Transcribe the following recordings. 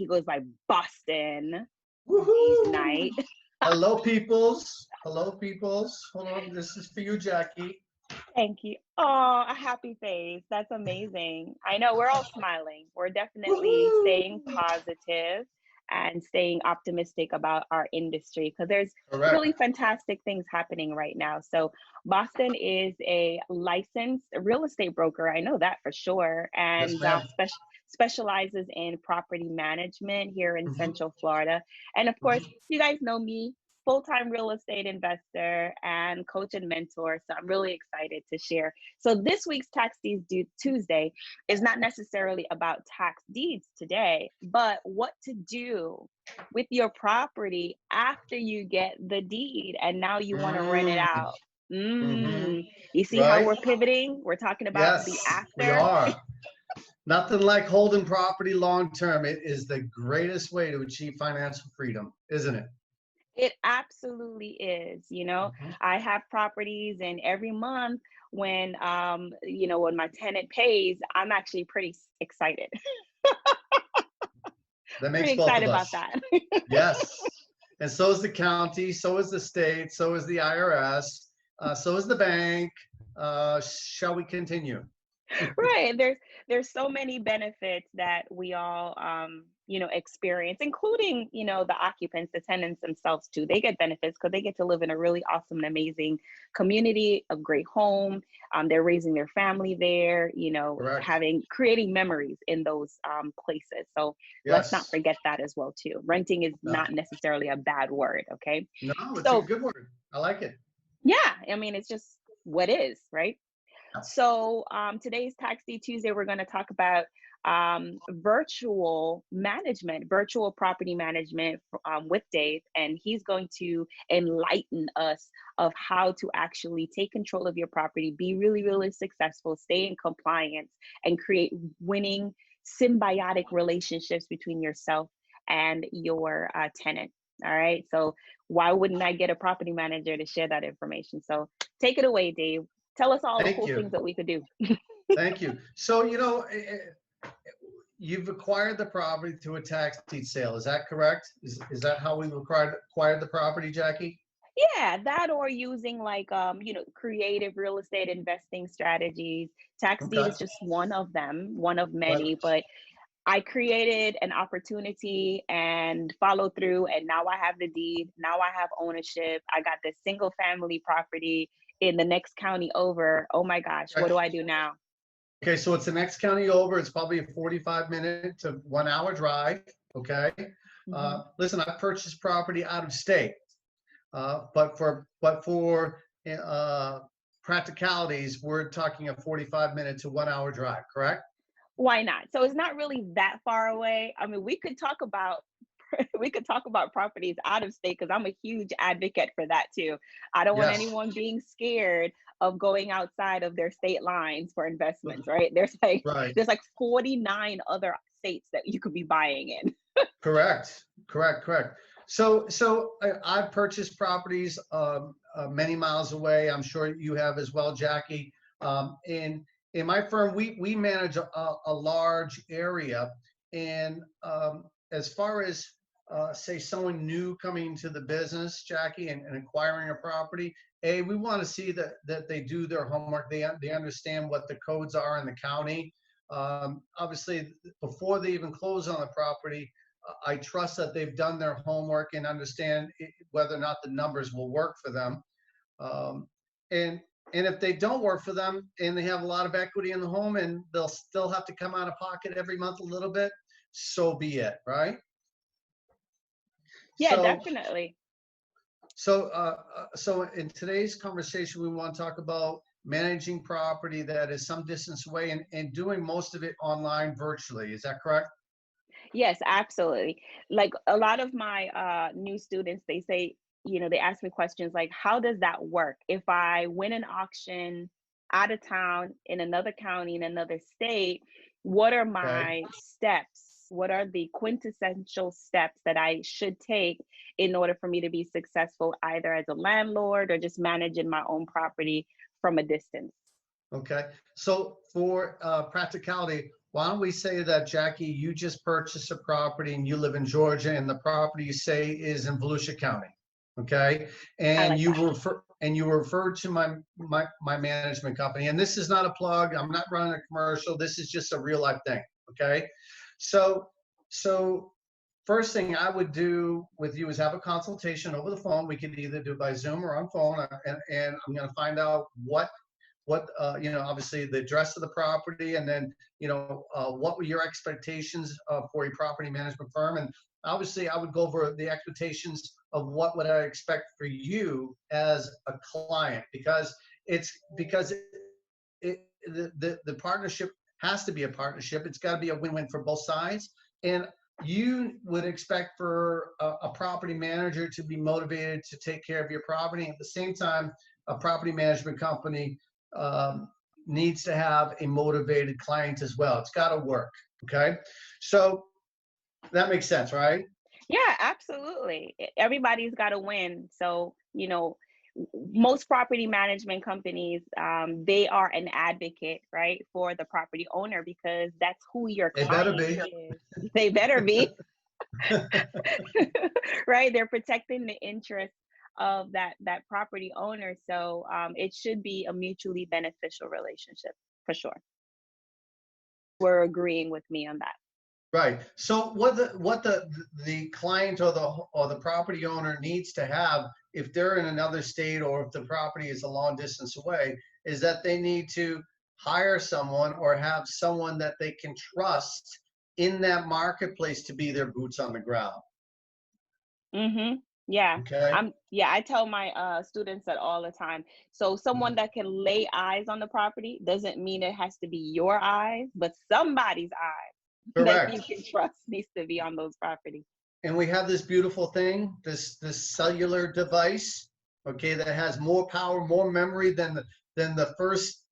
He goes by Boston. Day's Woohoo! night. Hello, peoples. Hello, peoples. Hold on. This is for you, Jackie. Thank you. Oh, a happy face. That's amazing. I know we're all smiling. We're definitely Woohoo! staying positive and staying optimistic about our industry because there's really Correct. fantastic things happening right now. So, Boston is a licensed real estate broker. I know that for sure. Yes, And ma'am. specializes in property management here in Hmm. Central Florida. And of course, Hmm. you guys know me, full-time real estate investor and coach and mentor. So I'm really excited to share. So this week's Tax Deeds Due Tuesday is not necessarily about tax deeds today, but what to do with your property after you get the deed and now you want to rent it Mm. out. Hmm. You see how Right? we're pivoting? We're talking about the Yes, we after. are. Nothing like holding property long term. It is the greatest way to achieve financial freedom, isn't it? It absolutely is. Hmm. I have properties, and every month when my tenant pays, I'm actually pretty excited. That makes Pretty both excited of about us. that. Yes. And so is the county, so is the state, so is the IRS, so is the bank. Shall we continue? Right. There's so many benefits that we all experience, including, the occupants, the tenants themselves too. They get benefits because they get to live in a really awesome and amazing community, a great home. They're raising their family there, Correct. creating memories in those places. So let's not Yes. forget that as well too. Renting is No, not necessarily a bad word, okay? no, it's a So good word. I like it. yeah, I mean it's just what is, right? Yeah. So today's Tax Day Tuesday, we're going to talk about virtual management, virtual property management with Dave, and he's going to enlighten us of how to actually take control of your property, be really, really successful, stay in compliance, and create winning symbiotic relationships between yourself and your tenant. All right. So why wouldn't I get a property manager to share that information? So take it away, Dave. Tell us all the Thank cool you. things that we could do. Thank you. So, you've acquired the property through a tax deed sale. Is that correct? Is that how we acquired the property, Jackie? Yeah, that or using like creative real estate investing strategies. Tax deed Okay. is just one of them, one of Right. many, but I created an opportunity and followed through, and now I have the deed. Now I have ownership. I got this single family property in the next county over. Oh my gosh, what Okay. do I do now? Okay, so it's the next county over. It's probably a 45-minute to 1 hour drive. Okay. Mhm. Listen, I purchased property out of state, but for uh, practicalities, we're talking a 45-minute to 1 hour drive. Correct? Why not? So it's not really that far away. I mean, we could talk about we could talk about properties out of state because I'm a huge advocate for that too. I don't want Yes. anyone being scared of going outside of their state lines for investments, right? There's like Right. there's like 49 other states that you could be buying in. Correct. Correct. Correct. So I've purchased properties many miles away. I'm sure you have as well, Jackie. In my firm, we manage a large area, and as far as say someone new coming to the business, Jackie, and acquiring a property, we want to see that they do their homework. They understand what the codes are in the county. Obviously, before they even close on the property, I trust that they've done their homework and understand whether or not the numbers will work for them. Um, and and if they don't work for them and they have a lot of equity in the home and they'll still have to come out of pocket every month a little bit, so be it, right? Yeah, So definitely. so in today's conversation, we want to talk about managing property that is some distance away and doing most of it online virtually. Is that correct? Yes, absolutely. Like a lot of my new students, they say, they ask me questions like, how does that work? If I win an auction out of town in another county, in another state, what are Okay. my steps? What are the quintessential steps that I should take in order for me to be successful, either as a landlord or just managing my own property from a distance? Okay. So for practicality, why don't we say that, Jackie, you just purchased a property and you live in Georgia, and the property you say is in Volusia County. Okay. I And like that. you refer to my management company. And this is not a plug. I'm not running a commercial. This is just a real life thing. Okay. So so first thing I would do with you is have a consultation over the phone. We could either do it by Zoom or on phone, and I'm going to find out obviously the address of the property, and then, what were your expectations for a property management firm? And obviously I would go over the expectations of what would I expect for you as a client, because the partnership has to be a partnership. It's got to be a win-win for both sides. And you would expect for a property manager to be motivated to take care of your property. At the same time, a property management company um, needs to have a motivated client as well. It's got to work. Okay. So that makes sense, right? Yeah, absolutely. Everybody's got to win. So, most property management companies, they are an advocate, right, for the property owner because that's who your They better client be. is. They better be, right? They're protecting the interests of that property owner. So, it should be a mutually beneficial relationship for sure. We're agreeing with me on that. Right. So what the client or the property owner needs to have, if they're in another state or if the property is a long distance away, is that they need to hire someone or have someone that they can trust in that marketplace to be their boots on the ground. Mhm. Yeah. Okay. I tell my students that all the time. So someone Mhm. that can lay eyes on the property doesn't mean it has to be your eyes, but somebody's eyes that you Correct. can trust needs to be on those properties. And we have this beautiful thing, this cellular device, okay, that has more power, more memory than the first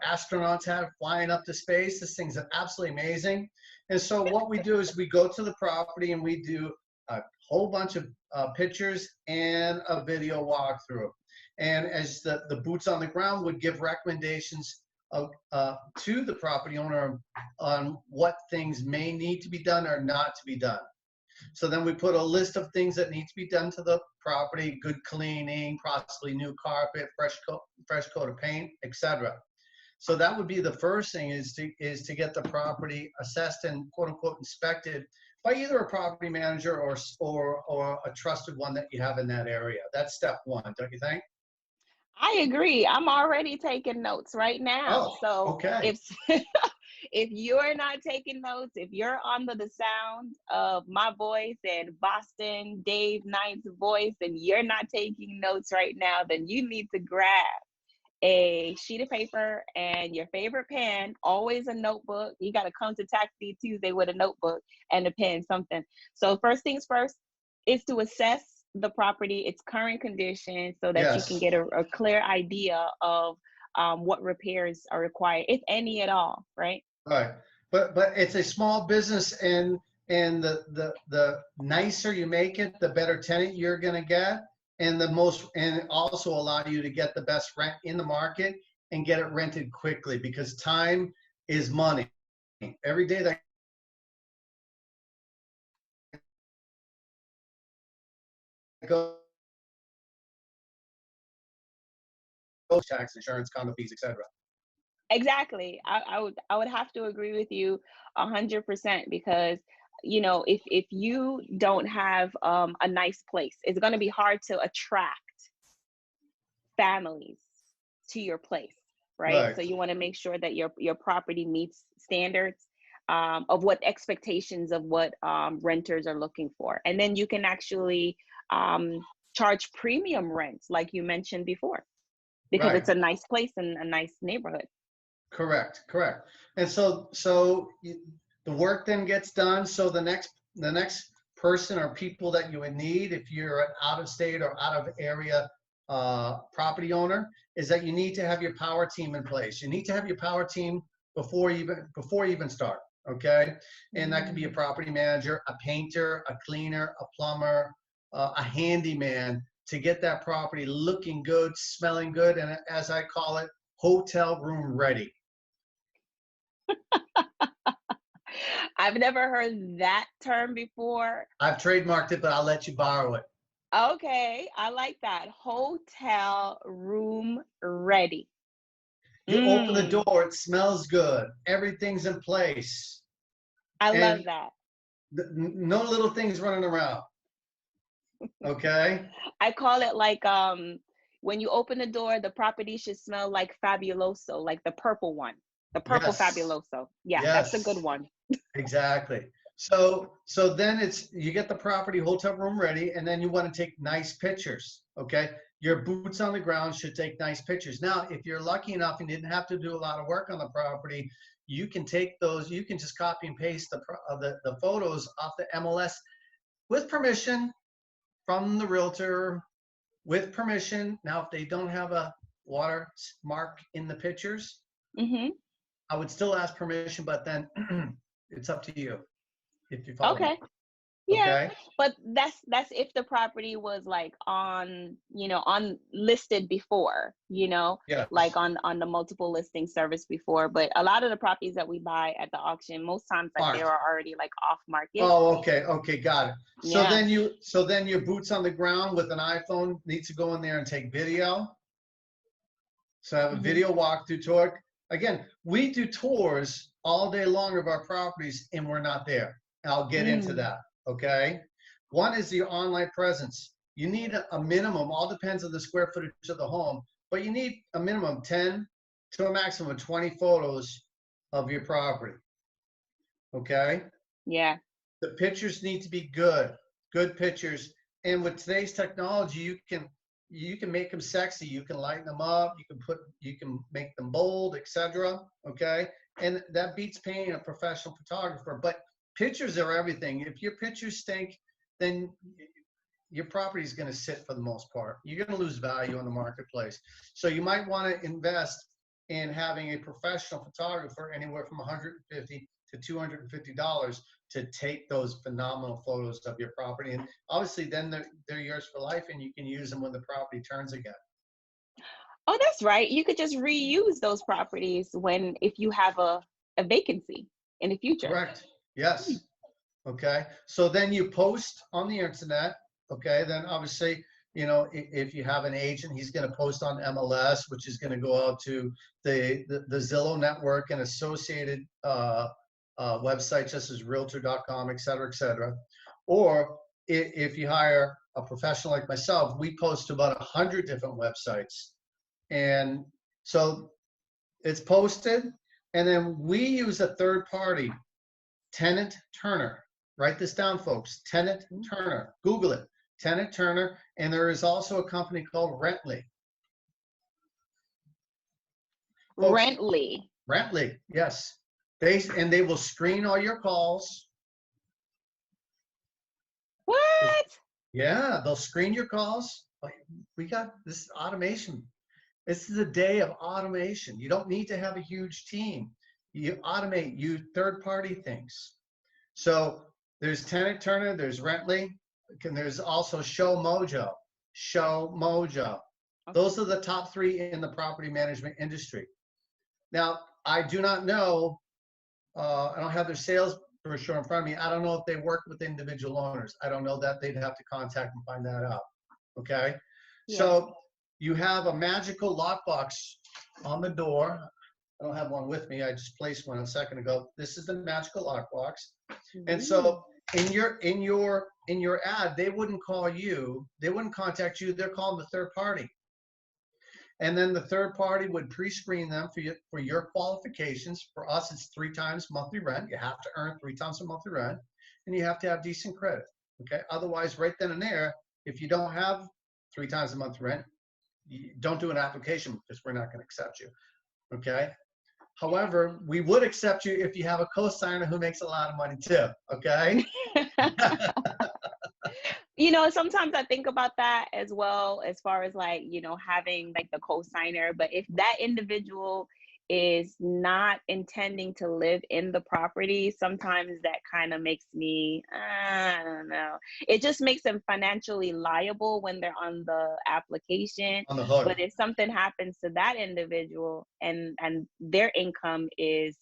astronauts had flying up to space. This thing's absolutely amazing. And so what we do is we go to the property and we do a whole bunch of pictures and a video walkthrough. And as the boots on the ground would give recommendations to the property owner on what things may need to be done or not to be done. So then we put a list of things that need to be done to the property: good cleaning, possibly new carpet, fresh coat of paint, etc. So that would be the first thing, is to get the property assessed and quote unquote inspected by either a property manager or a trusted one that you have in that area. That's step one, don't you think? I agree. I'm already taking notes right now. Oh, So okay. if if you're not taking notes, if you're under the sound of my voice and Boston Dave Knight's voice and you're not taking notes right now, then you need to grab a sheet of paper and your favorite pen, always a notebook. You got to come to Tax Deed Tuesday with a notebook and a pen, something. So first things first is to assess the property, its current condition, so that you can Yes. get a clear idea of what repairs are required, if any at all, right? Right. But it's a small business, and the nicer you make it, the better tenant you're gonna get, and also allow you to get the best rent in the market and get it rented quickly, because time is money. Every day that goes, tax, insurance, condo fees, etc. Exactly. I would have to agree with you 100% because if you don't have a nice place, it's going to be hard to attract families to your place, right? Right. So you want to make sure that your property meets standards of what expectations of what renters are looking for, and then you can actually charge premium rents, like you mentioned before, because Right. it's a nice place and a nice neighborhood. Correct, correct. And the work then gets done. So the next person or people that you would need, if you're an out of state or out of area property owner, is that you need to have your power team in place. You need to have your power team before you even start. Okay, and that could be a Mm. property manager, a painter, a cleaner, a plumber, a handyman, to get that property looking good, smelling good, and as I call it, hotel room ready. I've never heard that term before. I've trademarked it, but I'll let you borrow it. Okay, I like that. Hotel room ready. You open the Mm, door, it smells good. Everything's in place. I love And that. no little things running around. Okay? I call it like when you open the door, the property should smell like Fabuloso, like the purple one. The purple Yes. Fabuloso. Yeah, that's a good Yes. one. Exactly. So then you get the property hotel room ready, and then you want to take nice pictures. Okay. Your boots on the ground should take nice pictures. Now, if you're lucky enough and didn't have to do a lot of work on the property, you can take those, you can just copy and paste the photos off the MLS with permission from the realtor, with permission. Now, if they don't have a watermark in the pictures, Hmm. I would still ask permission, but then it's up to you if you follow me. Okay. Yeah, Okay. but that's if the property was like on, on listed before, like Yes. on the multiple listing service before. But a lot of the properties that we buy at the auction, most times like they Mark. are already like off market. Oh, okay. Okay. Got it. Yeah. So then your boots on the ground with an iPhone needs to go in there and take video. So have a Hmm. video walkthrough tour. Again, we do tours all day long of our properties and we're not there. I'll get into Mm. that. Okay. One is the online presence. You need a minimum, all depends on the square footage of the home, but you need a minimum 10 to a maximum of 20 photos of your property. Okay. Yeah. The pictures need to be good pictures. And with today's technology, you can make them sexy. You can lighten them up. You can make them bold, etc. Okay, and that beats paying a professional photographer. But pictures are everything. If your pictures stink, then your property is going to sit for the most part. You're going to lose value on the marketplace. So you might want to invest in having a professional photographer anywhere from $150 to $250 to take those phenomenal photos of your property. And obviously then they're yours for life and you can use them when the property turns again. Oh, that's right. You could just reuse those properties if you have a vacancy in the future. Correct. Yes. Okay. So then you post on the internet. Okay. Then obviously, if you have an agent, he's going to post on MLS, which is going to go out to the Zillow network and associated websites such as realtor.com, et cetera, et cetera. Or if you hire a professional like myself, we post to about 100 different websites. And so it's posted. And then we use a third party, Tenant Turner. Write this down, folks. Tenant Turner. Google it. Tenant Turner. And there is also a company called Rently. Folks, Rently. Rently, yes. They will screen all your calls. What? Yeah, they'll screen your calls. We got this automation. This is a day of automation. You don't need to have a huge team. You automate, you third-party things. So there's Tenant Turner, there's Rently, and there's also Show Mojo. Show Mojo. Those are the top three in the property management industry. Now, I do not know, I don't have their sales brochure in front of me. I don't know if they work with individual owners. I don't know that. They'd have to contact and find that out. Okay. Yeah. So you have a magical lockbox on the door. I don't have one with me. I just placed one a second ago. This is the magical lockbox. And so in your ad, they wouldn't call you. They wouldn't contact you. They're calling the third party. And then the third party would pre-screen them for your qualifications. For us, it's 3 times monthly rent. You have to earn 3 times the monthly rent, and you have to have decent credit. Okay. Otherwise, right then and there, if you don't have 3 times the monthly rent, you don't do an application because we're not going to accept you. Okay. However, we would accept you if you have a co-signer who makes a lot of money too. Okay. Sometimes I think about that as well, as far as like, having like the co-signer, but if that individual is not intending to live in the property, sometimes that kind of makes me, I don't know. It just makes them financially liable when they're on the application. On the But hook. if something happens to that individual and their income is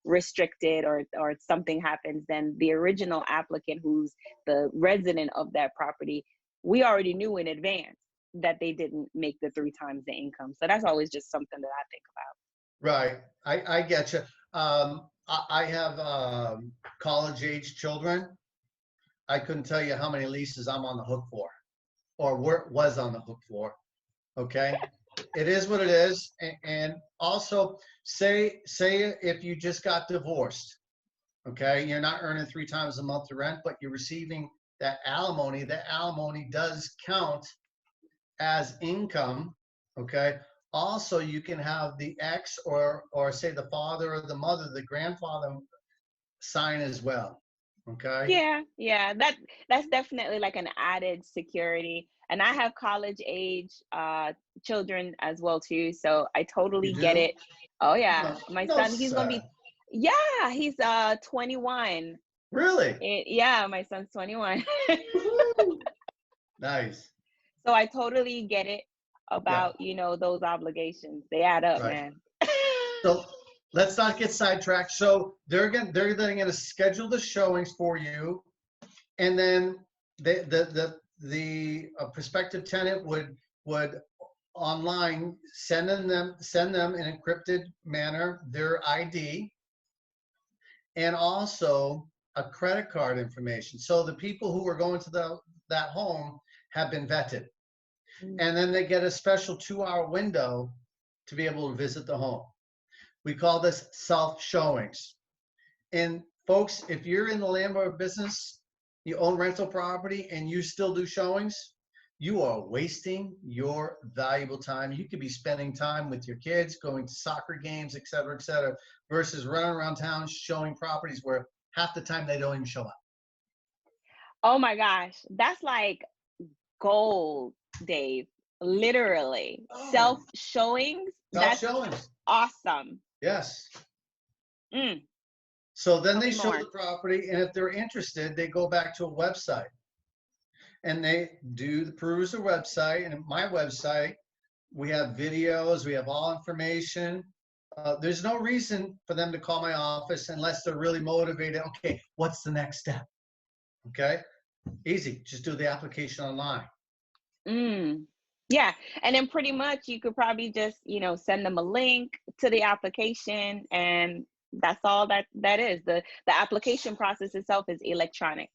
restricted, or something happens, then the original applicant, who's the resident of that property, we already knew in advance that they didn't make the 3 times the income. So that's always just something that I think Right. I get you. I have college age children. I couldn't tell you how many leases I'm on the hook for, or was on the hook for. Okay. It is what it is. And also, say if you just got divorced, okay, you're not earning 3 times a month of rent, but you're receiving that alimony. That alimony does count as income. Okay. Also, you can have the ex, or say the father or the mother, the grandfather, sign as well. Okay. yeah, that's definitely like an added security. And I have college age children as well too, so I You totally get do? it. Oh yeah, No, my no, son, he's gonna sir. be, yeah, he's 21. Really? Yeah, my son's 21. Woohoo! Nice. So I totally get it Yeah. about, those obligations. They add up, Right. man. So let's not get sidetracked. So they're going to schedule the showings for you, and then the prospective tenant would online send them in encrypted manner their ID, and also a credit card information. So the people who are going to that home have been vetted, Mm. and then they get a special 2-hour window to be able to visit the home. We call this self showings. And folks, if you're in the landlord business, you own rental property and you still do showings, you are wasting your valuable time. You could be spending time with your kids, going to soccer games, et cetera, versus running around town showing properties where half the time they don't even show up. Oh my gosh, that's like gold, Dave. Literally. Oh, Self showings, self that's showings. awesome. Yes. Mm, So then tell they me show more. the property, and if they're interested, they go back to a website and they do the peruse the website. And my website, we have videos, we have all information. There's no reason for them to call my office unless they're really motivated. Okay, what's the next step? Okay, easy. Just do the application online. Mm. Yeah. And then pretty much you could probably just, send them a link to the application, and that's all that is. The application process itself is electronic.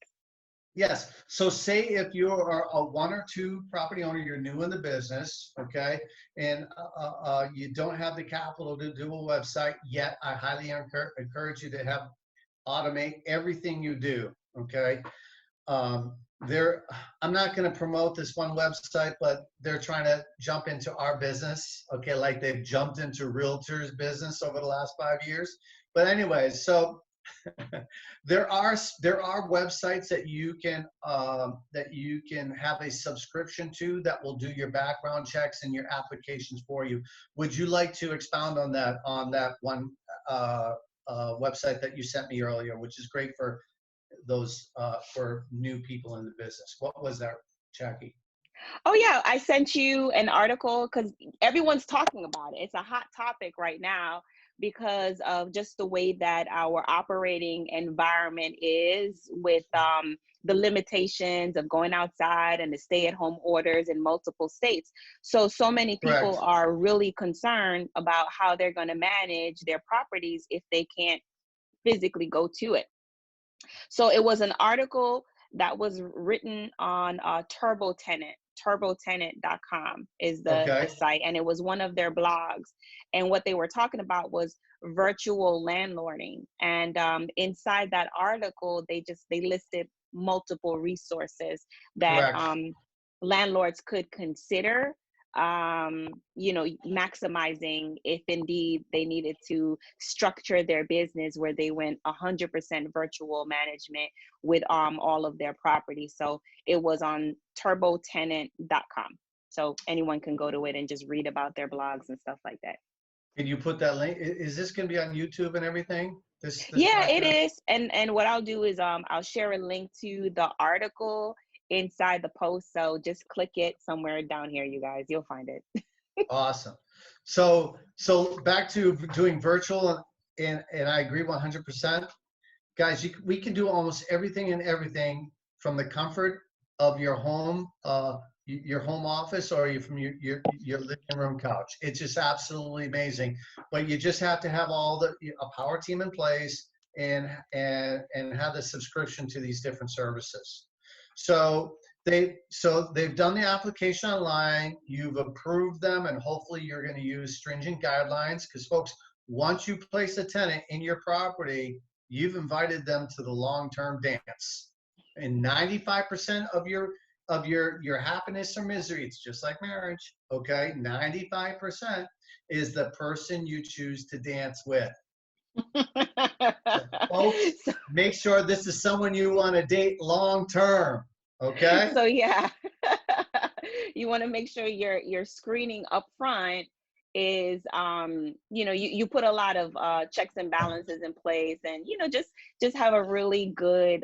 Yes. So say if you're a 1 or 2 property owner, you're new in the business, okay, and you don't have the capital to do a website yet, I highly encourage you to have automate everything you do, okay? There, I'm not going to promote this one website, but they're trying to jump into our business, okay, like they've jumped into realtors business over the last 5 years. But anyways, so there are websites that you can have a subscription to that will do your background checks and your applications for you. Would you like to expound on that one website that you sent me earlier, which is great for those for new people in the business? What was that, Jackie? Oh yeah, I sent you an article because everyone's talking about it. It's a hot topic right now because of just the way that our operating environment is, with the limitations of going outside and the stay-at-home orders in multiple states. So many people Correct. are really concerned about how they're going to manage their properties if they can't physically go to it. So it was an article that was written on Turbo Tenant. TurboTenant.com is the Okay. site, and it was one of their blogs. And what they were talking about was virtual landlording. And inside that article, they listed multiple resources that Correct. landlords could consider, maximizing if indeed they needed to structure their business where they went 100% virtual management with all of their properties. So it was on turbotenant.com. So anyone can go to it and just read about their blogs and stuff like that. Can you put that link? Is this going to be on YouTube and everything? This Yeah, it document? is. And what I'll do is I'll share a link to the article inside the post. So just click it somewhere down here, you guys. You'll find it. Awesome. So back to doing virtual, and I agree 100%. Guys, we can do almost everything and everything from the comfort of your home office, or from your living room couch. It's just absolutely amazing. But you just have to have a power team in place, and have the subscription to these different services. So they've done the application online. You've approved them, and hopefully you're going to use stringent guidelines, because folks, once you place a tenant in your property, you've invited them to the long-term dance. And 95% of your happiness or misery, it's just like marriage, okay? 95% is the person you choose to dance with. So, folks, make sure this is someone you want to date long-term, okay? So yeah, you want to make sure your screening up front is you put a lot of checks and balances in place, and just have a really good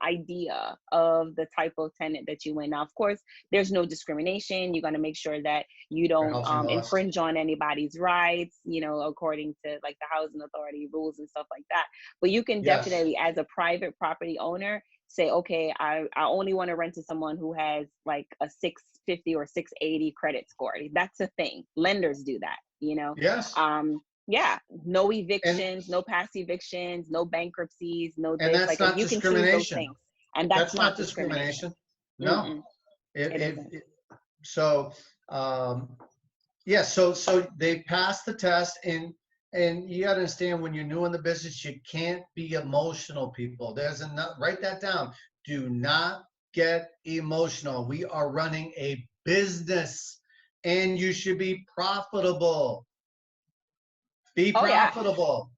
idea of the type of tenant that you want. Now, of course, there's no discrimination. You're going to make sure that you For don't housing laws. infringe on anybody's rights, according to like the housing authority rules and stuff like that. But you can Yes. definitely, as a private property owner, say, okay, I only want to rent to someone who has like a 650 or 680 credit score. That's a thing. Lenders do that, Yes. Yeah, no evictions, And no past evictions, no bankruptcies, no and this. that's Like, not you can choose those discrimination. things, and that's That's not not discrimination. discrimination. No. Mm-mm, If, it if, isn't. so, yeah, so they passed the test, and you got to understand, when you're new in the business, you can't be emotional, people. Write that down. Do not get emotional. We are running a business, and you should be profitable. Be Oh yeah. profitable.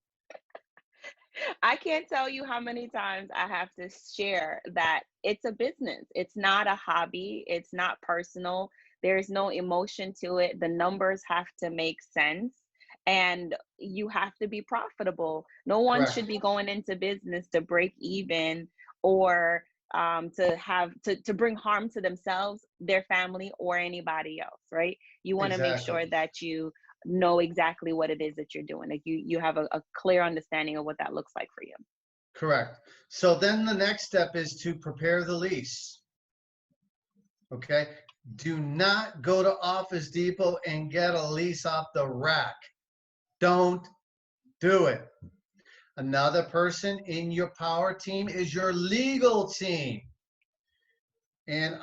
I can't tell you how many times I have to share that it's a business. It's not a hobby. It's not personal. There's no emotion to it. The numbers have to make sense, and you have to be profitable. No one Correct. should be going into business to break even, or to bring harm to themselves, their family, or anybody else, right? You want to make Exactly. sure that you know exactly what it is that you're doing. Like, you have a clear understanding of what that looks like for you. Correct. So then the next step is to prepare the lease. Okay. Do not go to Office Depot and get a lease off the rack. Don't do it. Another person in your power team is your legal team. And,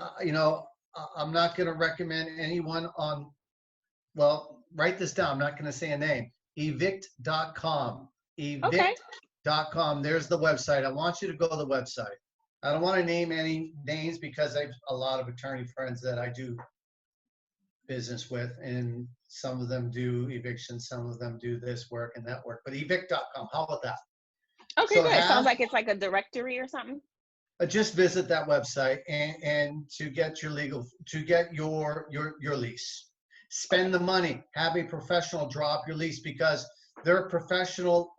I'm not going to recommend anyone well, write this down. I'm not going to say a name. Evict.com. Okay. Evict.com. There's the website. I want you to go to the website. I don't want to name any names, because I have a lot of attorney friends that I do business with, and some of them do evictions, some of them do this work and that work. But evict.com, how about that? Okay, So good. Sounds like it's like a directory or something. just visit that website, and to get your lease. Spend the money. Have a professional draw up your lease, because there are professional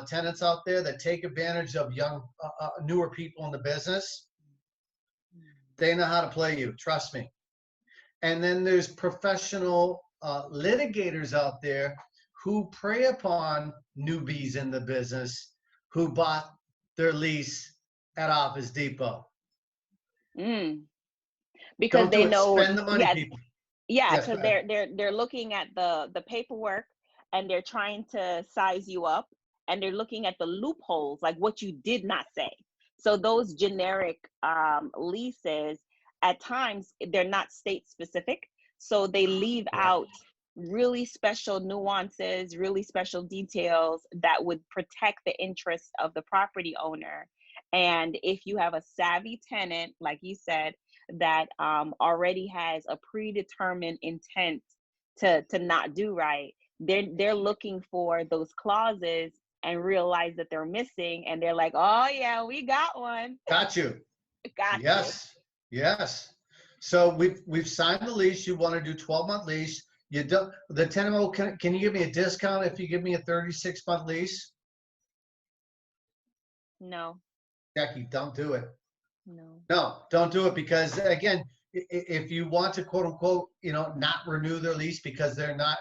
tenants out there that take advantage of young, newer people in the business. They know how to play you, trust me. And then there's professional litigators out there who prey upon newbies in the business who bought their lease at Office Depot. Because Don't they do it. know, Spend the money, yeah, people. yeah, Yes, go because ahead. they're looking at the paperwork, and they're trying to size you up, and they're looking at the loopholes, like what you did not say. So those generic leases, at times they're not state specific, so they leave Correct. out really special nuances, really special details that would protect the interest of the property owner. And if you have a savvy tenant, like you said, that already has a predetermined intent to not do right, they're looking for those clauses and realize that they're missing, and they're like, oh yeah, we got one. Got you. Got you. Yes. Yes. So we've signed the lease. You want to do 12-month lease. You don't, the tenant, oh, can you give me a discount if you give me a 36-month lease? No, Jackie, don't do it. no. No, don't do it, because again, if you want to quote unquote, not renew their lease because they're not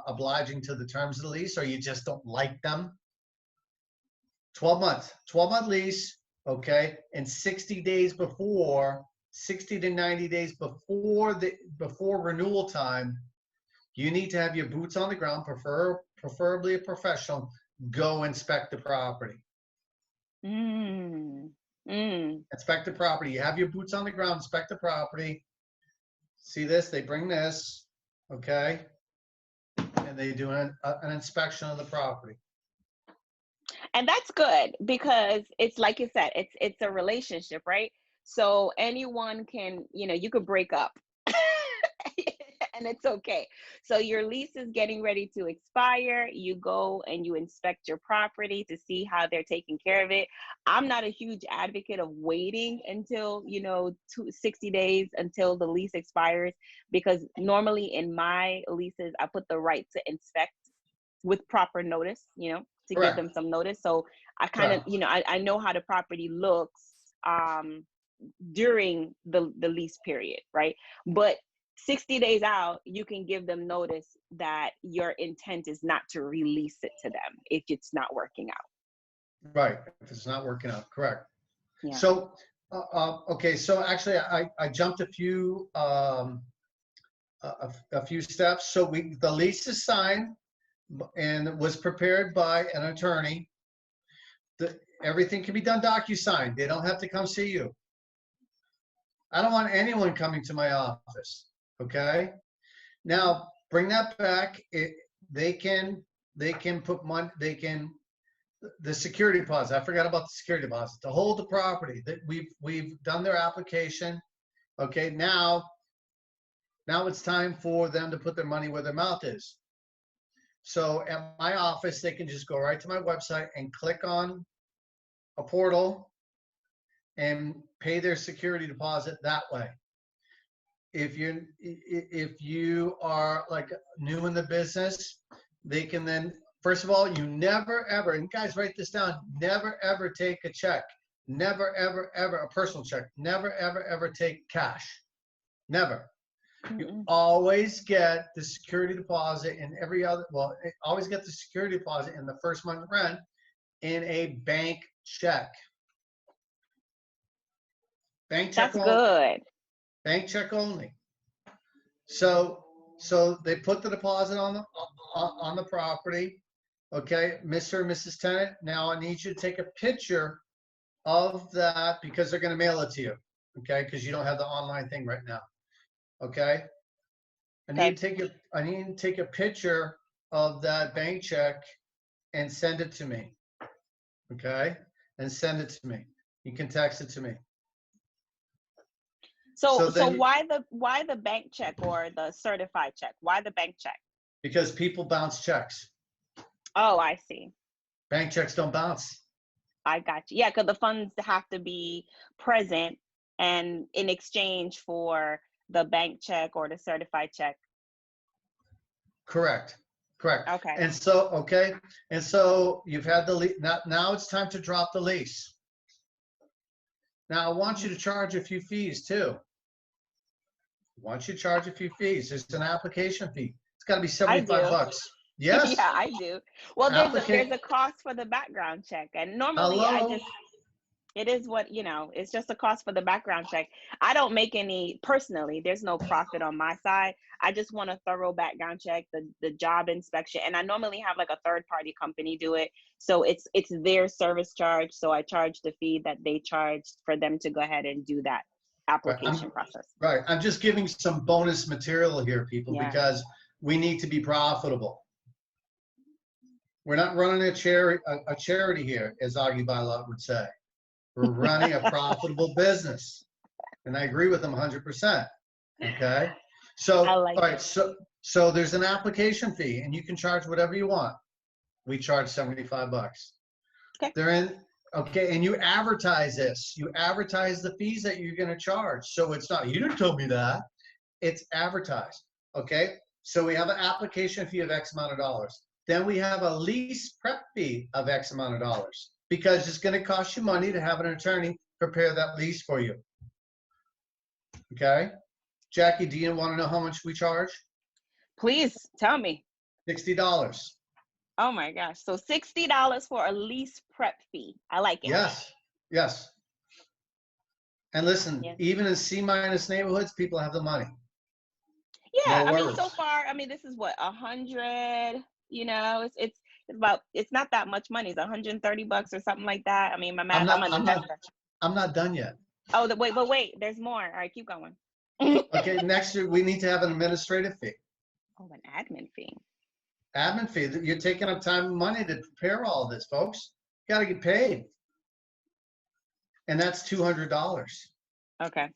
obliging to the terms of the lease, or you just don't like them, 12-month lease, okay, and 60 to 90 days before renewal time, you need to have your boots on the ground, preferably a professional, go inspect the property. Mm. Mm. Inspect the property. You have your boots on the ground, inspect the property. See this, they bring this, okay? And they do an inspection of the property. And that's good, because it's like you said, it's a relationship, right? So anyone can, you could break up and it's okay. So your lease is getting ready to expire. You go and you inspect your property to see how they're taking care of it. I'm not a huge advocate of waiting until, 60 days until the lease expires, because normally in my leases, I put the right to inspect with proper notice, to give them Correct. some notice. So I kind of, I know how the property looks during the lease period, right? But 60 days out, you can give them notice that your intent is not to release it to them if it's not working out. Right, if it's not working out, correct. Yeah. So, okay, so actually I jumped a few steps. So the lease is signed and was prepared by an attorney. Everything can be done DocuSign. They don't have to come see you. I don't want anyone coming to my office. Okay. Now bring that back. They can put money. The security deposit. I forgot about the security deposit to hold the property. That we've done their application. Okay. Now it's time for them to put their money where their mouth is. So at my office, they can just go right to my website and click on a portal and pay their security deposit that way. If you are like new in the business, they can then, first of all, you never ever, and guys write this down, never ever take a check, never ever ever a personal check, never ever ever take cash, never. You always get the security deposit in always get the security deposit in the first month rent in a bank check. Bank check. That's good. Bank check only. So they put the deposit on the property. Okay, Mr. and Mrs. Tenant, now I need you to take a picture of that, because they're going to mail it to you. Okay, because you don't have the online thing right now. Okay. I need to take a picture of that bank check and send it to me. Okay, and send it to me. You can text it to me. So why the bank check or the certified check? Why the bank check? Because people bounce checks. Oh, I see. Bank checks don't bounce. I got you. Yeah, because the funds have to be present, and in exchange for the bank check or the certified check. Correct. Okay. And so you've had the lease. Now it's time to drop the lease. Now I want you to charge a few fees too. There's an application fee. It's got to be $75. Yes. Yeah, I do. Well, there's a cost for the background check, and normally it is what, it's just a cost for the background check. I don't make any, personally, there's no profit on my side. I just want a thorough background check, the job inspection. And I normally have like a third party company do it. So it's their service charge. So I charge the fee that they charged for them to go ahead and do that application process. Right. I'm just giving some bonus material here, people, because we need to be profitable. We're not running a charity here, as Augie Bylot would say. We're running a profitable business. And I agree with them 100%. Okay. So, all right. So there's an application fee, and you can charge whatever you want. We charge $75. Okay. Okay. And you advertise this. You advertise the fees that you're going to charge. So it's not, you didn't tell me that. It's advertised. Okay. So we have an application fee of X amount of dollars. Then we have a lease prep fee of X amount of dollars because it's going to cost you money to have an attorney prepare that lease for you. Okay? Jackie, do you want to know how much we charge? Please tell me. $60. Oh my gosh. So $60 for a lease prep fee. I like it. Yes. Yes. And listen, Yeah. even in C-minus neighborhoods, people have the money. Yeah. No I mean, worries. so far, I mean, this is what, 100, you know, it's about, it's not that much money. It's 130 bucks or something like that. I mean, my math, I'm an investor. I'm not done yet. Oh, wait, there's more. All right, keep going. Okay, next year we need to have an administrative fee. Oh, an admin fee. Admin fee. You're taking up time and money to prepare all this, folks. You got to get paid. And that's $200. Okay.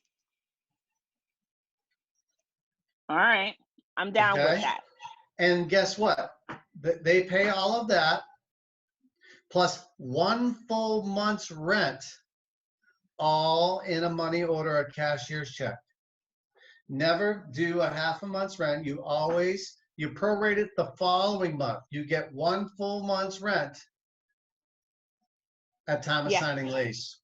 All right. I'm down with that. And guess what? They pay all of that plus 1 full month's rent, all in a money order, a cashier's check. Never do a half a month's rent. You prorate it the following month. You get 1 full month's rent at time of signing lease.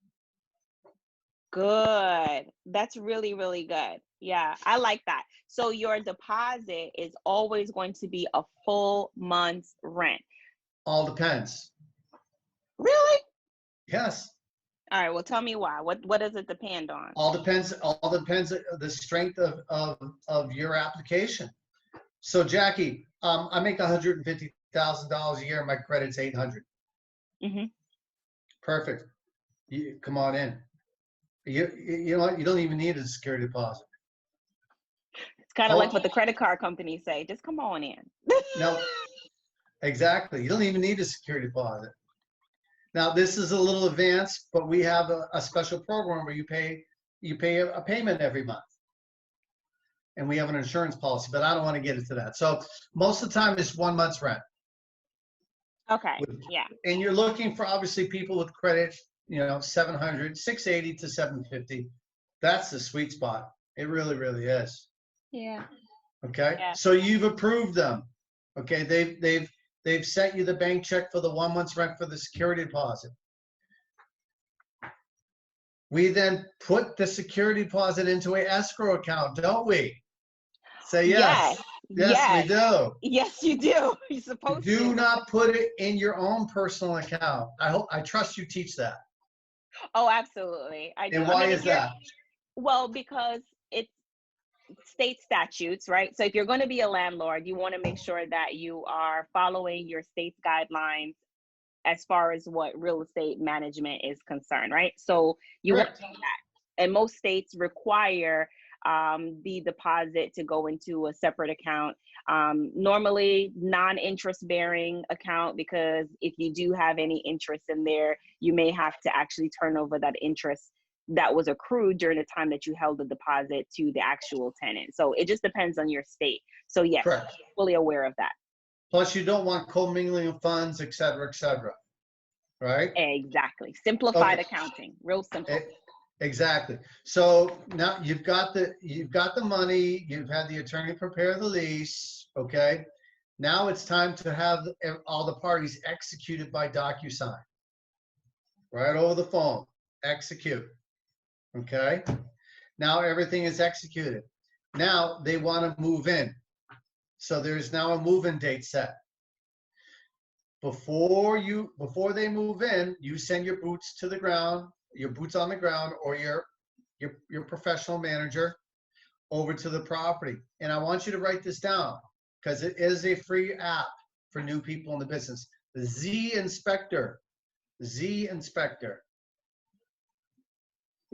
Good. That's really, really good. Yeah, I like that. So your deposit is always going to be a full month's rent. All depends. Really? Yes. All right. Well, tell me why. What does it depend on? All depends the strength of your application. So Jackie, I make $150,000 a year. My credit's $800. Mm-hmm. Perfect. Come on in. You know what? You don't even need a security deposit. It's kind of like what the credit card companies say. Just come on in. No, exactly. You don't even need a security deposit. Now, this is a little advanced, but we have a special program where you pay a payment every month. And we have an insurance policy, but I don't want to get into that. So most of the time it's 1 month's rent. Okay. Yeah. And you're looking for obviously people with credit, 700, 680 to 750. That's the sweet spot. It really, really is. Yeah. Okay. Yeah. So you've approved them. Okay. They've sent you the bank check for the 1 month's rent for the security deposit. We then put the security deposit into an escrow account, don't we? Say yes. Yes, we do. Yes, you do. You're supposed to. Do not put it in your own personal account. I trust you teach that. Oh, absolutely. I do. And why is that? Well, because it's state statutes, right? So if you're going to be a landlord, you want to make sure that you are following your state's guidelines as far as what real estate management is concerned, right? So you want to do that. And most states require the deposit to go into a separate account, normally non-interest bearing account, because if you do have any interest in there, you may have to actually turn over that interest that was accrued during the time that you held the deposit to the actual tenant. So it just depends on your state. So yes, correct. Fully aware of that. Plus you don't want commingling of funds, et cetera, right? Exactly. Simplified accounting, real simple. Exactly. So now you've got the money, you've had the attorney prepare the lease, okay? Now it's time to have all the parties executed by DocuSign. Right over the phone, execute, okay? Now everything is executed. Now they want to move in. So there's now a move-in date set. Before they move in, you send your boots to the ground, your boots on the ground, or your professional manager over to the property. And I want you to write this down because it is a free app for new people in the business. The Z Inspector. Z Inspector.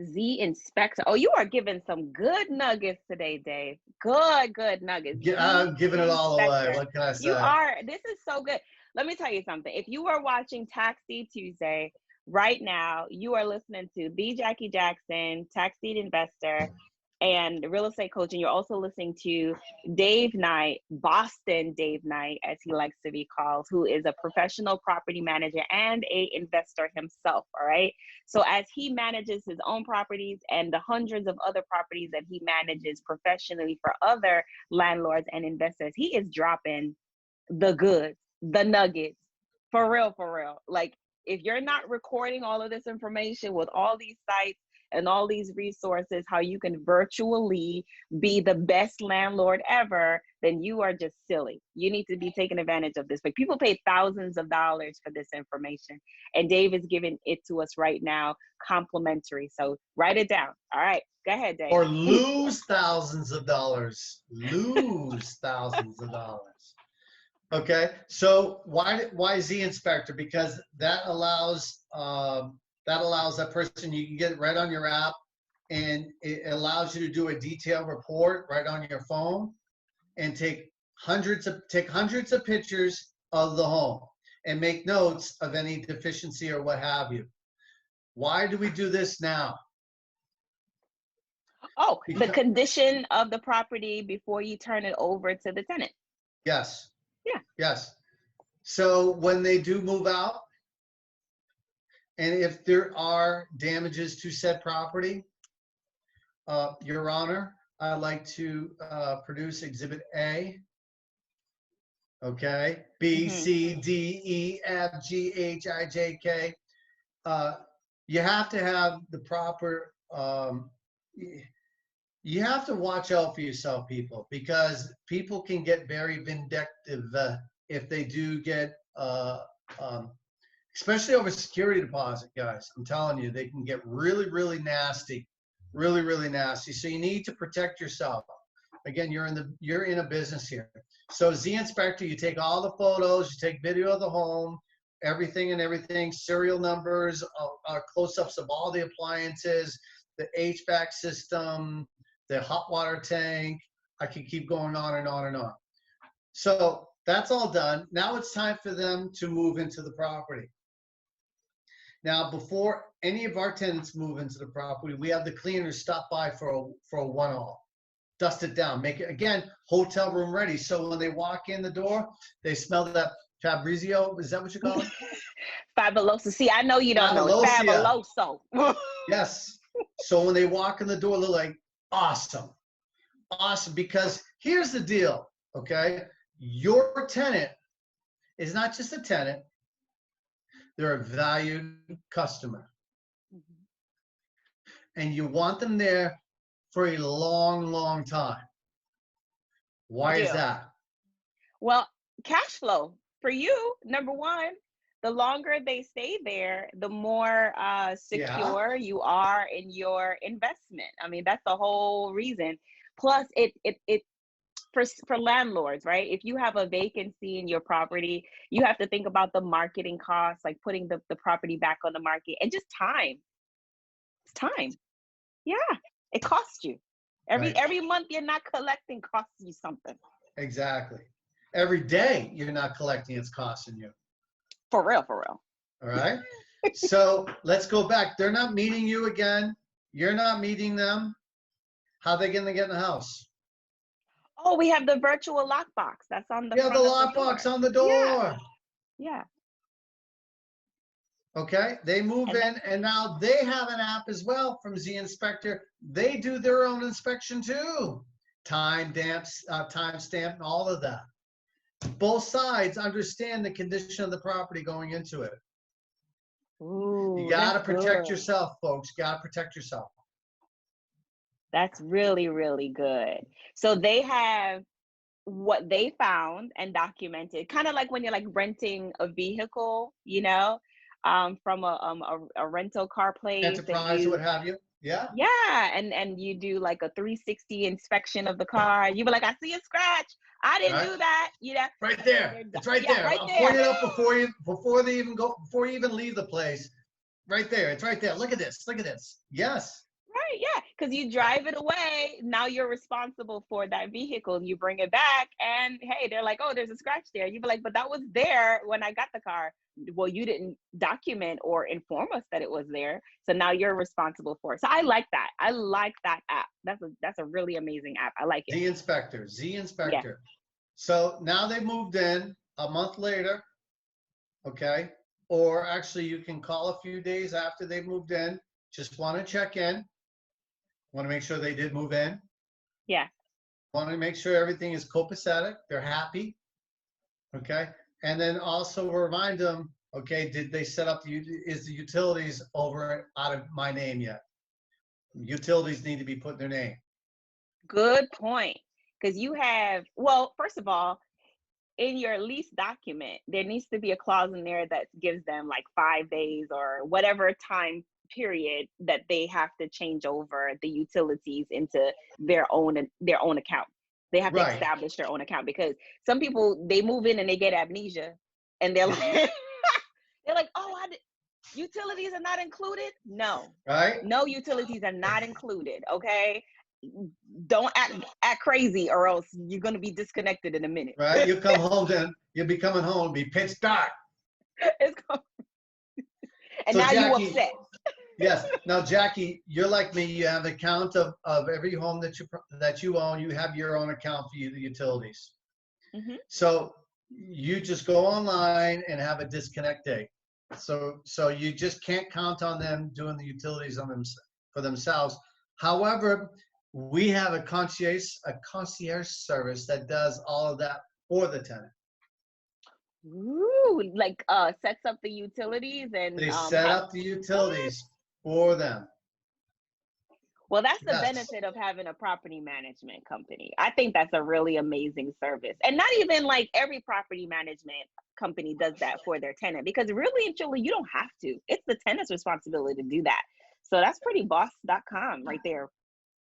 Z Inspector. Oh, you are giving some good nuggets today, Dave. Good nuggets. I'm giving it all away. What can I say? You are. This is so good. Let me tell you something. If you are watching Tax Deed Tuesday right now, you are listening to the Jackie Jackson, Tax Deed Investor, and real estate coach. And you're also listening to Dave Knight, Boston Dave Knight, as he likes to be called, who is a professional property manager and a investor himself. All right. So as he manages his own properties and the hundreds of other properties that he manages professionally for other landlords and investors, he is dropping the goods, the nuggets, for real, for real. Like, if you're not recording all of this information with all these sites and all these resources, how you can virtually be the best landlord ever, then you are just silly. You need to be taking advantage of this. Like, people pay thousands of dollars for this information, and Dave is giving it to us right now, complimentary. So write it down. All right, go ahead, Dave. Or lose thousands of dollars. Lose thousands of dollars. Okay, so why Z Inspector? Because that allows that person, you can get it right on your app, and it allows you to do a detailed report right on your phone, and take hundreds of pictures of the home and make notes of any deficiency or what have you. Why do we do this now? Oh, the condition of the property before you turn it over to the tenant. Yes. Yeah. Yes. So when they do move out, and if there are damages to said property, Your Honor, I'd like to produce Exhibit A. Okay. B, C, D, E, F, G, H, I, J, K. You have to have the proper, you have to watch out for yourself, people, because people can get very vindictive if they do get, especially over security deposit, guys. I'm telling you, they can get really, really nasty, really, really nasty. So you need to protect yourself. Again, you're in a business here. So Z Inspector, you take all the photos, you take video of the home, everything, serial numbers, close-ups of all the appliances, the HVAC system, the hot water tank. I could keep going on and on and on. So that's all done. Now it's time for them to move into the property. Now, before any of our tenants move into the property, we have the cleaners stop by for a one-off. Dust it down, make it, again, hotel room ready. So when they walk in the door, they smell that Fabrizio. Is that what you call it? Fabuloso. See, I know you don't know. Fabuloso. Yes. So when they walk in the door, they're like, awesome. Awesome. Because here's the deal, okay? Your tenant is not just a tenant. They're a valued customer. And you want them there for a long, long time. Why is that? Well, cash flow for you, number one. The longer they stay there, the more secure you are in your investment. I mean, that's the whole reason. Plus, it for landlords, right? If you have a vacancy in your property, you have to think about the marketing costs, like putting the property back on the market, and just time. It's time. Yeah, it costs you. Every month you're not collecting costs you something. Exactly. Every day you're not collecting, it's costing you. For real, for real. All right. So let's go back. They're not meeting you again. You're not meeting them. How are they going to get in the house? Oh, we have the virtual lockbox. That's on the front the lockbox on the door. Yeah. Okay. They move in, and now they have an app as well from Z Inspector. They do their own inspection too. Timestamp and all of that. Both sides understand the condition of the property going into it. Ooh, you got to protect yourself, folks. You got to protect yourself. That's really, really good. So they have what they found and documented, kind of like when you're like renting a vehicle, you know, from a rental car place. Enterprise or what have you. Yeah. Yeah. And you do like a 360 inspection of the car. You be like, I see a scratch. I didn't do that. You know. Right there. It's right there. I'll point it out before you even leave the place. Right there. It's right there. Look at this. Look at this. Yes. Right, yeah, because you drive it away. Now you're responsible for that vehicle. You bring it back, and hey, they're like, "Oh, there's a scratch there." You be like, "But that was there when I got the car." Well, you didn't document or inform us that it was there, so now you're responsible for it. So I like that. I like that app. That's a really amazing app. I like it. Z Yeah. Inspector. So now they moved in a month later, okay? Or actually, you can call a few days after they moved in. Just want to check in. Want to make sure they did move in. Yeah. Want to make sure everything is copacetic. They're happy, okay? And then also remind them, okay, did they set up is the utilities over out of my name yet? Utilities need to be put in their name. Good point. Because you have, well, first of all, in your lease document, there needs to be a clause in there that gives them like 5 days or whatever time period that they have to change over the utilities into their own account. They have to Right. establish their own account because some people they move in and they get amnesia and they're like they're like, oh, utilities are not included. No, Right. no utilities are not included. Okay, don't act crazy or else you're going to be disconnected in a minute. Right. You come home, then you'll be coming home, be pitch dark. It's and So now you Jackie, upset. yes. Now, Jackie, you're like me. You have an account of every home that you own. You have your own account for the utilities. Hmm. So you just go online and have a disconnect date. So you just can't count on them doing the utilities on them for themselves. However, we have a concierge service that does all of that for the tenant. Ooh, like sets up the utilities and They set have up the what? utilities for them. Well, that's the Yes. benefit of having a property management company. I think that's a really amazing service. And not even like every property management company does that for their tenant because really and truly, you don't have to. It's the tenant's responsibility to do that. So that's pretty boss.com right there.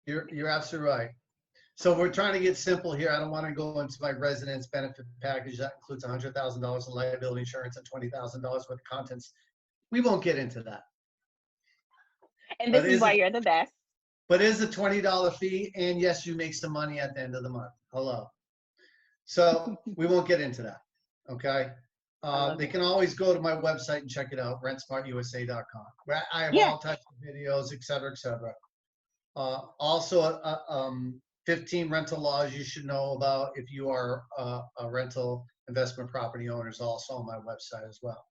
You're absolutely right. So we're trying to get simple here. I don't want to go into my residence benefit package that includes $100,000 in liability insurance and $20,000 worth of contents. We won't get into that. And But this is is why it? you're the best. But it is a $20 fee, and yes, you make some money at the end of the month. Hello. So we won't get into that. Okay. I love They it. can always go to my website and check it out, rentsmartusa.com, where I have Yeah. all types of videos, et cetera, et cetera. Also, 15 rental laws you should know about if you are a rental investment property owner is also on my website as well.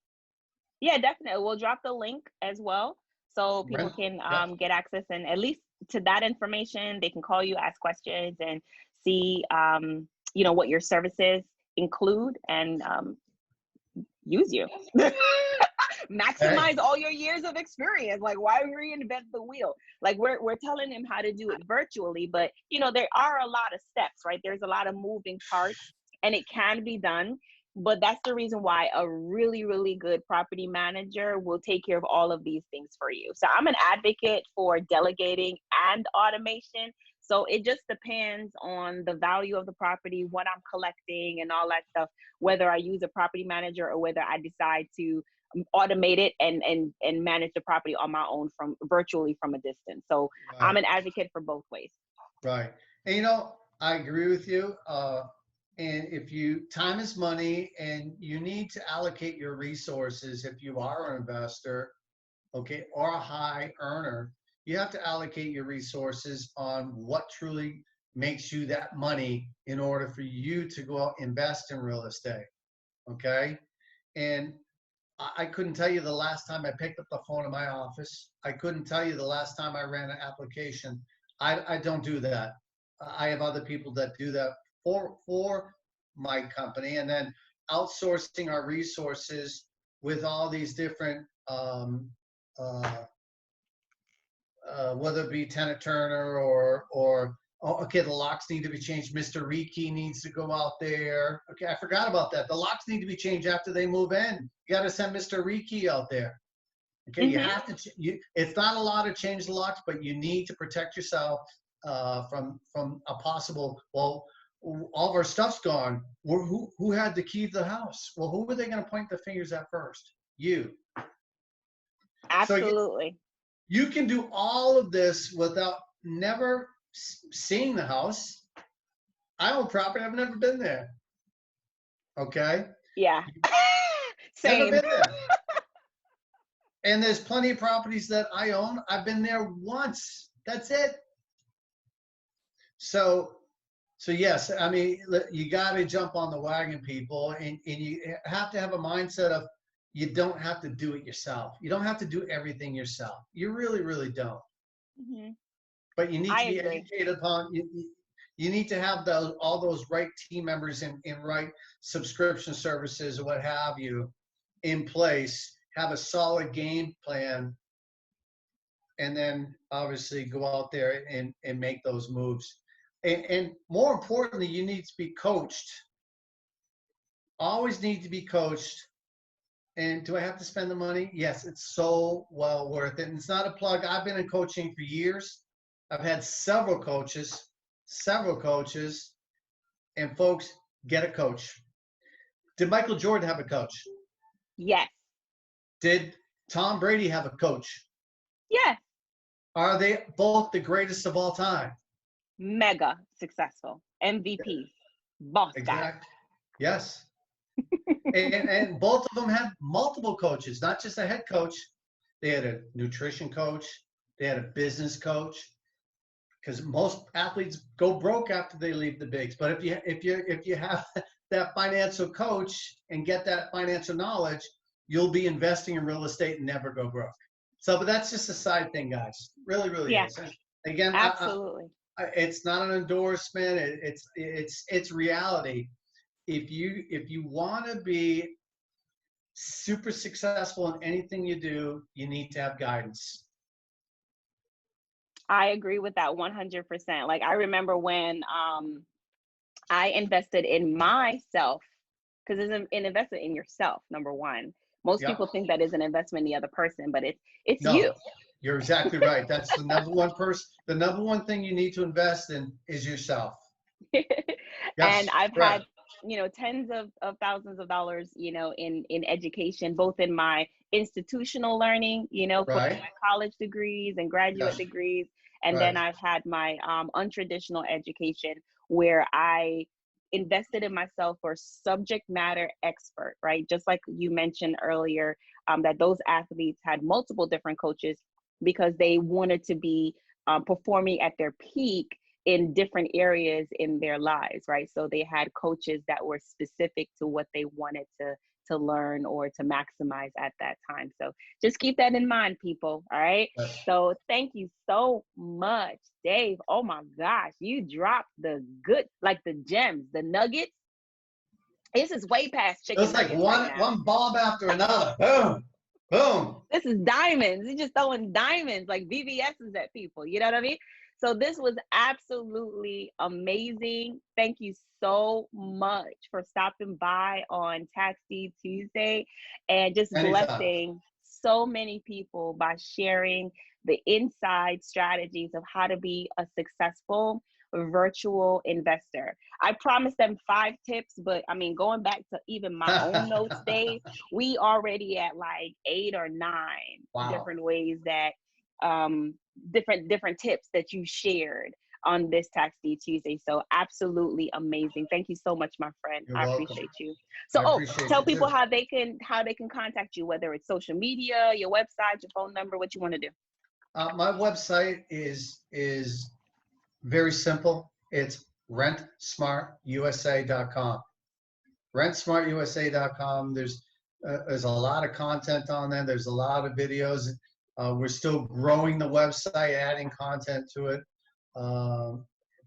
Yeah, definitely. We'll drop the link as well so people Rent, can yep. get access and at least to that information. They can call you, ask questions, and see what your services include and use you. Hey, Maximize all your years of experience. Like, why reinvent the wheel? Like, we're telling them how to do it virtually, but there are a lot of steps, right? There's a lot of moving parts, and it can be done. But that's the reason why a really, really good property manager will take care of all of these things for you. So I'm an advocate for delegating and automation. So it just depends on the value of the property, what I'm collecting, and all that stuff, whether I use a property manager or whether I decide to automate it and manage the property on my own from virtually from a distance. So I'm right, an advocate for both ways. right. And I agree with you. And if time is money and you need to allocate your resources if you are an investor, okay, or a high earner, you have to allocate your resources on what truly makes you that money in order for you to go out and invest in real estate. Okay. And I couldn't tell you the last time I picked up the phone in my office. I couldn't tell you the last time I ran an application. I don't do that. I have other people that do that for my company, and then outsourcing our resources with all these different whether it be Tenant Turner or oh, okay, the locks need to be changed. Mr. Reiki needs to go out there. Okay, I forgot about that. The locks need to be changed after they move in. You got to send Mr. Reiki out there. Okay, you Hmm. have to. It's not a lot to change the locks, but you need to protect yourself from a possible. Well, all of our stuff's gone. Who had the key to the house? Well, who were they going to point the fingers at first? You. So Absolutely. You can do all of this without never seeing the house. I own property. I've never been there. Okay. Yeah. Never Same. been there. And there's plenty of properties that I own. I've been there once. That's it. So yes, I mean, you got to jump on the wagon, people, and you have to have a mindset of you don't have to do it yourself. You don't have to do everything yourself. You really, really don't. Hmm. But you need I to be agree. educated upon. You need to have all those right team members and right subscription services or what have you in place. Have a solid game plan, and then obviously go out there and make those moves. And more importantly, you need to be coached. Always need to be coached. And do I have to spend the money? Yes, it's so well worth it. And it's not a plug. I've been in coaching for years. I've had several coaches, and folks, get a coach. Did Michael Jordan have a coach? Yes. Did Tom Brady have a coach? Yes. Are they both the greatest of all time? Mega successful. MVP. Boss guy. Exactly. Yes. and both of them had multiple coaches, not just a head coach. They had a nutrition coach. They had a business coach. Because most athletes go broke after they leave the bigs. But if you have that financial coach and get that financial knowledge, you'll be investing in real estate and never go broke. So, but that's just a side thing, guys. Really, really Yeah. is. Again, Absolutely. it's not an endorsement. It's reality. If you want to be super successful in anything you do, you need to have guidance. I agree with that 100%. Like I remember when I invested in myself, because it's an investment in yourself, number one. Most Yep. people think that is an investment in the other person, but it's No, you. you're exactly right. That's the number one person. The number one thing you need to invest in is yourself. And Yes, I've had, correct. tens of thousands of dollars, in education, both in my institutional learning, for Right. my college degrees and graduate Yes. degrees. And then Right. I've had my untraditional education where I invested in myself for subject matter expert, right? Just like you mentioned earlier, that those athletes had multiple different coaches because they wanted to be performing at their peak in different areas in their lives, right? So they had coaches that were specific to what they wanted to learn or to maximize at that time. So just keep that in mind, people. All right. Yes. So thank you so much, Dave. Oh my gosh, you dropped the good, like the gems, the nuggets. This is way past It chicken was like nuggets right now. one bomb after another. Boom, boom. This is diamonds. You're just throwing diamonds like VVS's at people. You know what I mean? So this was absolutely amazing. Thank you so much for stopping by on Tax Deed Tuesday and just Anytime. blessing so many people by sharing the inside strategies of how to be a successful virtual investor. I promised them 5 tips, but I mean, going back to even my own notes, Dave, we already at like 8 or 9 Wow. different ways that different tips that you shared on this Tax Deed Tuesday. So absolutely amazing. Thank you so much, my friend. You're I welcome. appreciate you. So I appreciate tell you people too. how they can contact you, whether it's social media, your website, your phone number, what you want to do. My website is very simple. It's rentsmartusa.com. rentsmartusa.com. There's a lot of content on there. There's a lot of videos. We're still growing the website, adding content to it.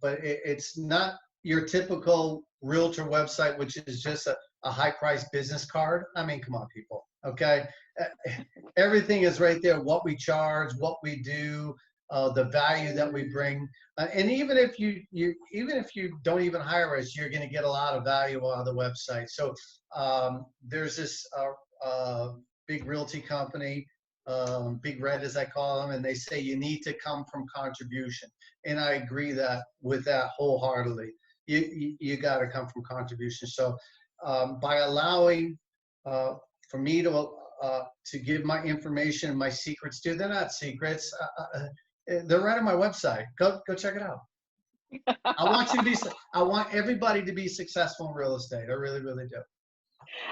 But it's not your typical realtor website, which is just a high-priced business card. I mean, come on, people. Okay, everything is right there. What we charge, what we do, the value that we bring, and even if you don't even hire us, you're going to get a lot of value on the website. So there's this big realty company, Big Red as I call them, and they say you need to come from contribution, and I agree with that wholeheartedly. You got to come from contribution. So by allowing for me to to give my information, my secrets to. They're not secrets. They're right on my website. Go check it out. I want you to be. I want everybody to be successful in real estate. I really, really do.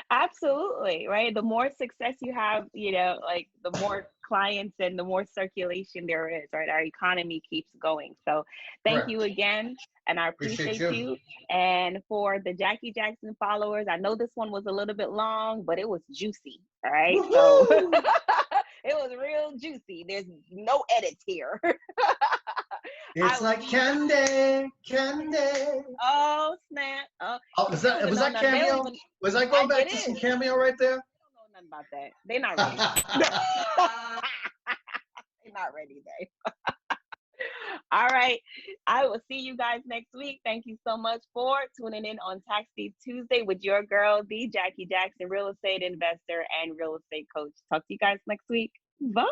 Absolutely, right? The more success you have, you know, like the more clients and the more circulation there is, right? Our economy keeps going. So thank you Correct. again, and I Appreciate appreciate you. you. And for the Jackie Jackson followers, I know this one was a little bit long, but it was juicy, all right? So Woohoo! it was real juicy. There's no edits here. I It's will like see you guys. candy, candy. Oh, snap. Oh, Oh, they don't even was know that nothing. They don't cameo? even, Was I going it back to some is. cameo right there? They don't know nothing about that. They're not ready. They're not ready, Dave. All right. I will see you guys next week. Thank you so much for tuning in on Tax Deed Tuesday with your girl, the Jackie Jackson, real estate investor and real estate coach. Talk to you guys next week. Bye.